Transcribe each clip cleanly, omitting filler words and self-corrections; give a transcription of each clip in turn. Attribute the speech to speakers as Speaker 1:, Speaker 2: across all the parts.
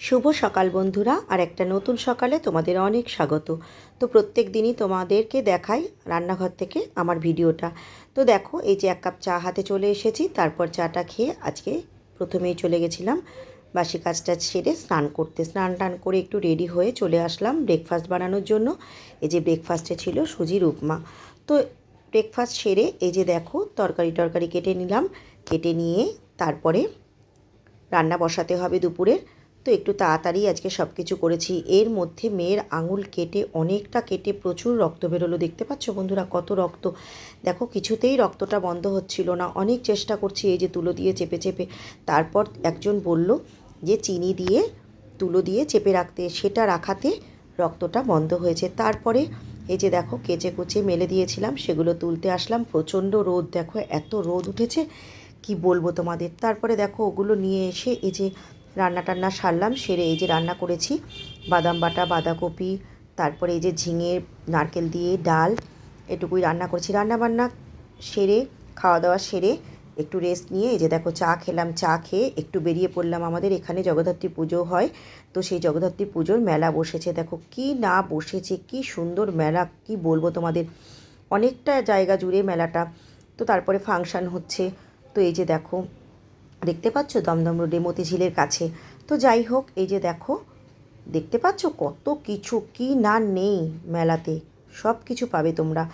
Speaker 1: শুভ সকাল বন্ধুরা, আর একটা নতুন সকালে তোমাদের অনেক স্বাগত। তো প্রত্যেক দিনই তোমাদেরকে দেখাই রান্নাঘর থেকে আমার ভিডিওটা। তো দেখো, এই যে 1 কাপ চা হাতে চলে এসেছি। তারপর চাটা খেয়ে আজকে প্রথমেই চলে গেছিলাম বাসি কাজটা সেরে স্নান করতে। স্নান টান করে একটু রেডি হয়ে চলে আসলাম ব্রেকফাস্ট বানানোর জন্য। এই যে ব্রেকফাস্টে ছিল সুজির উপমা। তো ব্রেকফাস্ট সেরে এই যে দেখো তরকারি কেটে নিলাম। কেটে নিয়ে তারপরে রান্না বসাতে হবে দুপুরের। তো একটু তাড়াতাড়ি আজকে সব কিছু করেছি। এর মধ্যে মেয়ের আঙুল কেটে অনেকটা কেটে প্রচুর রক্ত বেরোলো। দেখতে পাচ্ছ বন্ধুরা কত রক্ত। দেখো কিছুতেই রক্তটা বন্ধ হচ্ছিল না। অনেক চেষ্টা করছি এই যে তুলো দিয়ে চেপে চেপে। তারপর একজন বলল যে চিনি দিয়ে তুলো দিয়ে চেপে রাখতে, সেটা রাখাতে রক্তটা বন্ধ হয়েছে। তারপরে এই যে দেখো কেচে কুচে মেলে দিয়েছিলাম, সেগুলো তুলতে আসলাম। প্রচণ্ড রোদ, দেখো এত রোদ উঠেছে কি বলবো তোমাদের। তারপরে দেখো ওগুলো নিয়ে এসে এই যে রান্না টান্না সারলাম। সেরে এই যে রান্না করেছি বাদাম বাটা, বাঁধাকপি, তারপরে এই যে ঝিঙে নারকেল দিয়ে ডাল, এটুকুই রান্না করেছি। রান্নাবান্না সেরে খাওয়া দাওয়া সেরে একটু রেস্ট নিয়ে এই যে দেখো চা খেলাম। চা খেয়ে একটু বেরিয়ে পড়লাম। আমাদের এখানে জগদ্ধাত্রী পুজো হয়, তো সেই জগদ্ধাত্রী পুজোর মেলা বসেছে। দেখো কি না বসেছে, কি সুন্দর মেলা, কি বলবো তোমাদের। অনেকটা জায়গা জুড়ে মেলাটা। তো তারপরে ফাংশান হচ্ছে। তো এই যে দেখো দেখতে পাচ্ছ দমদম রোডে মতিঝিলের কাছে। তো যাই হোক, এই যে দেখো দেখতে পাচ্ছ কত কিছু কি না নেই মেলাতে, সব কিছু পাবে তোমরা।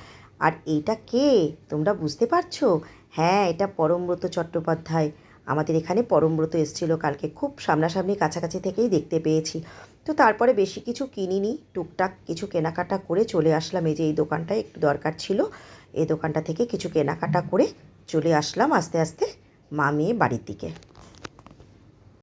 Speaker 1: আর এইটা কে তোমরা বুঝতে পারছো? হ্যাঁ, এটা পরমব্রত চট্টোপাধ্যায়। আমাদের এখানে পরমব্রত এসেছিলো কালকে, খুব সামনাসামনি কাছাকাছি থেকেই দেখতে পেয়েছি। তো তারপরে বেশি কিছু কিনিনি, টুকটাক কিছু কেনাকাটা করে চলে আসলাম। এই যে এই দোকানটায় একটু দরকার ছিল, এই দোকানটা থেকে কিছু কেনাকাটা করে চলে আসলাম আস্তে আস্তে মা মেয়ে বাড়ির দিকে।